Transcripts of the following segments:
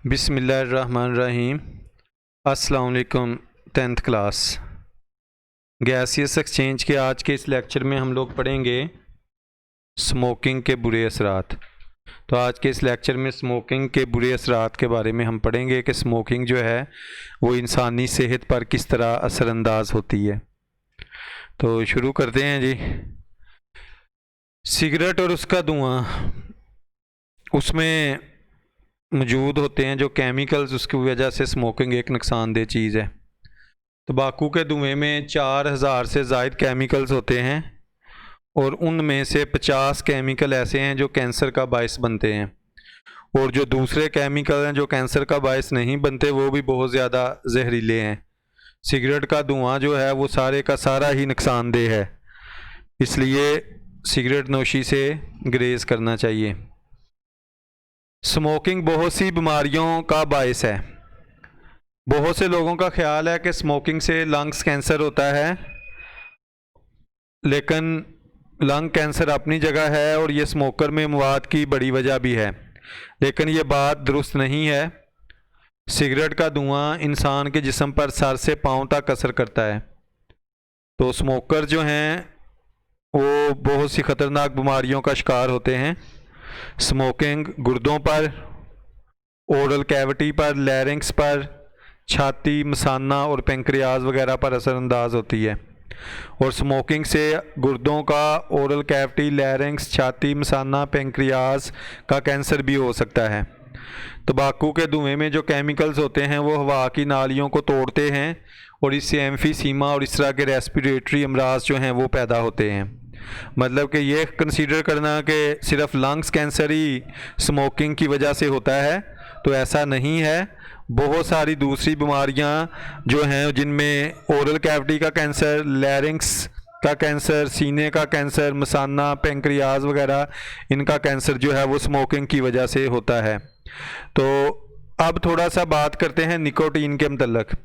बिस्मिल्लाहिर्रहमानिर्रहीम। अस्सलाम वालेकुम 10th क्लास। गैसियस एक्सचेंज के आज के इस लेक्चर में हम लोग पढ़ेंगे स्मोकिंग के बुरे असरात। तो आज के इस लेक्चर में स्मोकिंग के बुरे असरात के बारे में हम पढ़ेंगे कि स्मोकिंग जो है वो इंसानी सेहत पर किस तरह असरअंदाज होती है। तो शुरू करते हैं जी। सिगरेट और उसका धुआं, उसमें मौजूद होते हैं जो केमिकल्स, उसकी वजह से स्मोकिंग एक नुकसानदेह चीज़ है। तंबाकू के धुएं में 4000 से ज़ायद केमिकल्स होते हैं और उनमें से 50 केमिकल ऐसे हैं जो कैंसर का बायस बनते हैं, और जो दूसरे केमिकल हैं जो कैंसर का बायस नहीं बनते वो भी बहुत ज़्यादा जहरीले हैं। सिगरेट का धुआं जो है वो सारे का सारा ही नुकसानदेह है, इसलिए सिगरेट नोशी से गुरेज करना चाहिए। स्मोकिंग बहुत सी बीमारियों का बायस है। बहुत से लोगों का ख्याल है कि स्मोकिंग से लंग्स कैंसर होता है, लेकिन लंग कैंसर अपनी जगह है और ये स्मोकर में मवाद की बड़ी वजह भी है, लेकिन ये बात दुरुस्त नहीं है। सिगरेट का धुआं इंसान के जिस्म पर सर से पाँव तक असर करता है। तो स्मोकर जो हैं वो बहुत सी ख़तरनाक बीमारियों का शिकार होते हैं। स्मोकिंग गुर्दों पर, ओरल कैविटी पर, लैरिंक्स पर, छाती, मसाना और पेंक्रियाज वगैरह पर असरअंदाज होती है। और स्मोकिंग से गुर्दों का, ओरल कैविटी, लैरिंक्स, छाती, मसाना, पेंक्रियाज का कैंसर भी हो सकता है। तंबाकू के धुएं में जो केमिकल्स होते हैं वो हवा की नालियों को तोड़ते हैं और इससे एम्फीसीमा और इस तरह के रेस्पिरेटरी अमराज जो हैं वो पैदा होते हैं। मतलब कि ये कंसीडर करना कि सिर्फ लंग्स कैंसर ही स्मोकिंग की वजह से होता है, तो ऐसा नहीं है। बहुत सारी दूसरी बीमारियां जो हैं जिनमें ओरल कैविटी का कैंसर, लैरिंक्स का कैंसर, सीने का कैंसर, मसाना, पेंक्रियाज वगैरह, इनका कैंसर जो है वो स्मोकिंग की वजह से होता है। तो अब थोड़ा सा बात करते हैं निकोटीन के मतलब।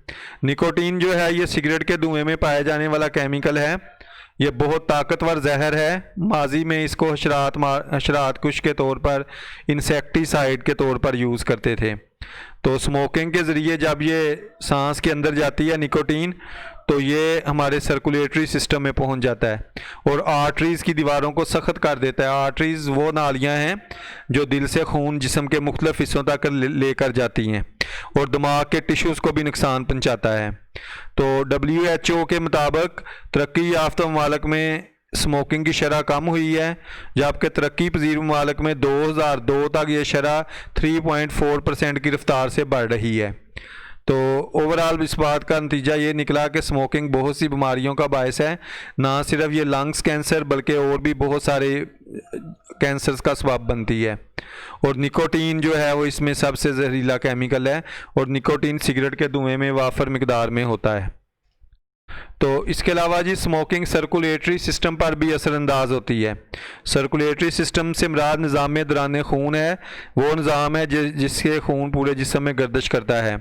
निकोटीन जो है ये सिगरेट के धुएं में पाया जाने वाला केमिकल है। ये बहुत ताकतवर जहर है। माजी में इसको हशरात कुश के तौर पर, इंसेक्टिसाइड के तौर पर यूज़ करते थे। तो स्मोकिंग के ज़रिए जब ये सांस के अंदर जाती है निकोटीन, तो ये हमारे सर्कुलेटरी सिस्टम में पहुंच जाता है और आर्टरीज़ की दीवारों को सख्त कर देता है। आर्टरीज़ वो नालियां हैं जो दिल से खून जिस्म के मुख्तलिफ हिस्सों तक लेकर जाती हैं और दिमाग के टिश्यूज़ को भी नुकसान पहुंचाता है। तो WHO के मुताबिक तरक्की याफ्ता ममालिक में स्मोकिंग की शरह कम हुई है, जबकि तरक्की पजीर ममालिक में 2002 तक ये शरह 3.4% की रफ्तार से बढ़ रही है। तो ओवरऑल इस बात का नतीजा ये निकला कि स्मोकिंग बहुत सी बीमारियों का बायस है। ना सिर्फ ये लंग्स कैंसर बल्कि और भी बहुत सारे कैंसर्स का सबब बनती है। और निकोटीन जो है वो इसमें सबसे जहरीला केमिकल है और निकोटीन सिगरेट के धुएं में वाफर मिकदार में होता है। तो इसके अलावा जी स्मोकिंग सर्कुलेटरी सिस्टम पर भी असरअंदाज होती है। सर्कुलेटरी सिस्टम से मुराद निज़ाम दौरान खून है, वो निज़ाम है जिसके खून पूरे जिस्म में गर्दिश करता है।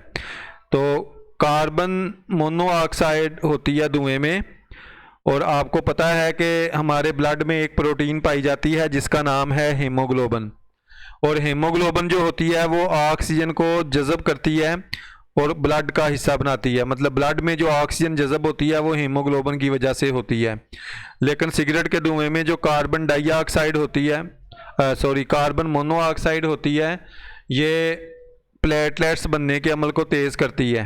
तो कार्बन मोनोऑक्साइड होती है धुएं में, और आपको पता है कि हमारे ब्लड में एक प्रोटीन पाई जाती है जिसका नाम है हीमोग्लोबिन। और हीमोग्लोबिन जो होती है वो ऑक्सीजन को जज़ब करती है और ब्लड का हिस्सा बनाती है। मतलब ब्लड में जो ऑक्सीजन जज़ब होती है वो हीमोग्लोबिन की वजह से होती है। लेकिन सिगरेट के धुएं में जो कार्बन डाइऑक्साइड होती है, कार्बन मोनोऑक्साइड होती है, ये प्लेटलेट्स बनने के अमल को तेज़ करती है।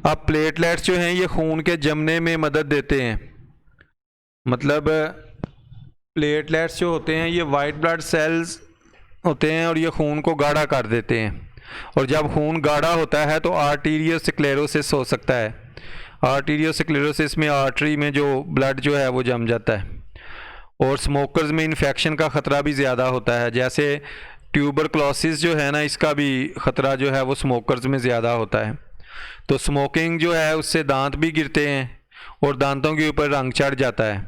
अब प्लेटलेट्स जो हैं ये खून के जमने में मदद देते हैं। मतलब प्लेटलेट्स जो होते हैं ये वाइट ब्लड सेल्स होते हैं और ये खून को गाढ़ा कर देते हैं, और जब खून गाढ़ा होता है तो आर्टीरियोस्क्लेरोसिस हो सकता है। आर्टीरियोस्क्लेरोसिस में आर्टरी में जो ब्लड जो है वो जम जाता है, और स्मोकर्स में इन्फेक्शन का ख़तरा भी ज़्यादा होता है। जैसे ट्यूबरक्लोसिस जो है ना, इसका भी ख़तरा जो है वो स्मोकर्स में ज़्यादा होता है। तो स्मोकिंग जो है उससे दांत भी गिरते हैं और दांतों के ऊपर रंग चढ़ जाता है,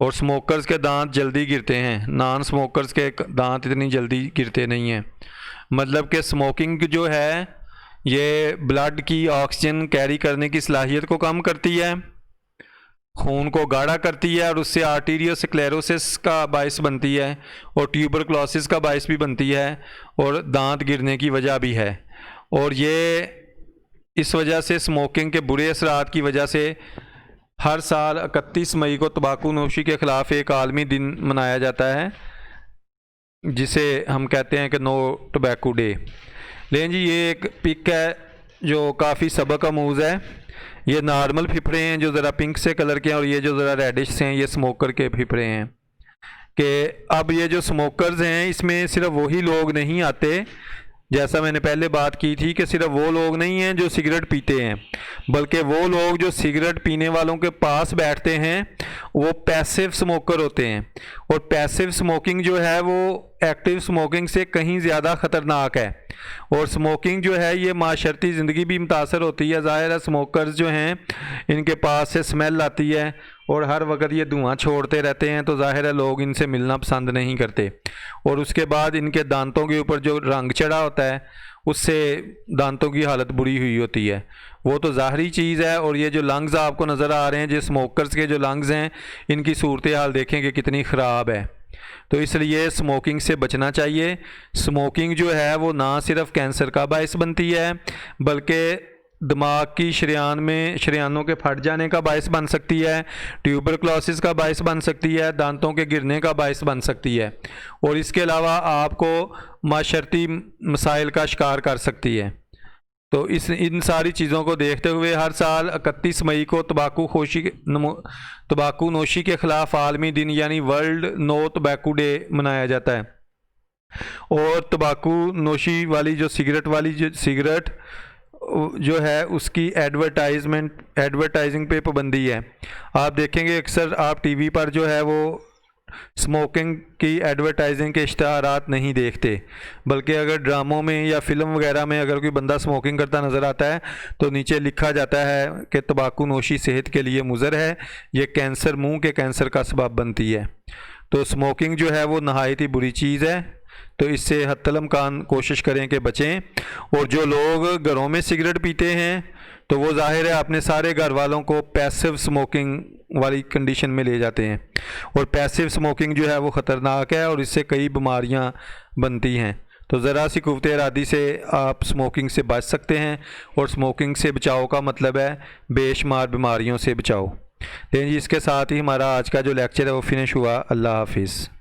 और स्मोकर्स के दांत जल्दी गिरते हैं, नॉन स्मोकर्स के दांत इतनी जल्दी गिरते नहीं हैं। मतलब कि स्मोकिंग जो है ये ब्लड की ऑक्सीजन कैरी करने की सलाहियत को कम करती है, खून को गाढ़ा करती है और उससे आर्टीरियोस्क्लेरोसिस का बायस बनती है और ट्यूबरक्लोसिस का बायस भी बनती है और दांत गिरने की वजह भी है। और ये इस वजह से स्मोकिंग के बुरे असरात की वजह से हर साल 31 मई को तंबाकू नोशी के ख़िलाफ़ एक आलमी दिन मनाया जाता है, जिसे हम कहते हैं कि नो टोबैको डे। लेकिन जी ये एक पिक है जो काफ़ी सबक आमूज़ है। ये नॉर्मल फिफड़े हैं जो ज़रा पिंक से कलर के हैं, और ये जो ज़रा रेडिश से हैं ये स्मोकर के फिफड़े हैं। कि अब ये जो स्मोकर्स हैं इसमें सिर्फ वही लोग नहीं आते, जैसा मैंने पहले बात की थी कि सिर्फ वो लोग नहीं हैं जो सिगरेट पीते हैं, बल्कि वो लोग जो सिगरेट पीने वालों के पास बैठते हैं वो पैसिव स्मोकर होते हैं। और पैसिव स्मोकिंग जो है वो एक्टिव स्मोकिंग से कहीं ज़्यादा ख़तरनाक है। और स्मोकिंग जो है ये माशरती ज़िंदगी भी मुतासर होती है। ज़ाहिर है स्मोकर्स जो हैं इनके पास से स्मेल आती है और हर वक्त ये धुआं छोड़ते रहते हैं, तो ज़ाहिर है लोग इनसे मिलना पसंद नहीं करते। और उसके बाद इनके दांतों के ऊपर जो रंग चढ़ा होता है उससे दांतों की हालत बुरी हुई होती है, वो तो ज़ाहरी चीज़ है। और ये जो लंग्स आपको नज़र आ रहे हैं, जो स्मोकर्स के जो लंग्स हैं इनकी सूरत हाल देखें कि कितनी ख़राब है। तो इसलिए स्मोकिंग से बचना चाहिए। स्मोकिंग जो है वो ना सिर्फ कैंसर का बायस बनती है, बल्कि दिमाग की शरीयानों के फट जाने का बायस बन सकती है, ट्यूबरक्लोसिस का बायस बन सकती है, दांतों के गिरने का बायस बन सकती है, और इसके अलावा आपको माशरती मसाइल का शिकार कर सकती है। तो इन सारी चीज़ों को देखते हुए हर साल 31 मई को तंबाकू नोशी के ख़िलाफ़ आलमी दिन यानी वर्ल्ड नो टोबैको डे मनाया जाता है। और तंबाकू नोशी वाली जो सिगरेट जो है उसकी एडवर्टाइजिंग पे पाबंदी है। आप देखेंगे अक्सर आप टीवी पर जो है वो स्मोकिंग की एडवर्टाइजिंग के इश्तहारात नहीं देखते, बल्कि अगर ड्रामों में या फिल्म वगैरह में अगर कोई बंदा स्मोकिंग करता नज़र आता है तो नीचे लिखा जाता है कि तंबाकू नोशी सेहत के लिए मुज़र है, ये कैंसर, मुंह के कैंसर का सबब बनती है। तो स्मोकिंग जो है वो नहायत ही बुरी चीज़ है, तो इससे हत्तल-इम्कान कोशिश करें कि बचें। और जो लोग घरों में सिगरेट पीते हैं तो वो ज़ाहिर है अपने सारे घर वालों को पैसिव स्मोकिंग वाली कंडीशन में ले जाते हैं, और पैसिव स्मोकिंग जो है वो ख़तरनाक है और इससे कई बीमारियां बनती हैं। तो ज़रा सी कुव्वत इरादी से आप स्मोकिंग से बच सकते हैं, और स्मोकिंग से बचाव का मतलब है बेशुमार बीमारियों से बचाओ। लेकिन जी इसके साथ ही हमारा आज का जो लेक्चर है वो फिनिश हुआ। अल्लाह हाफिज़।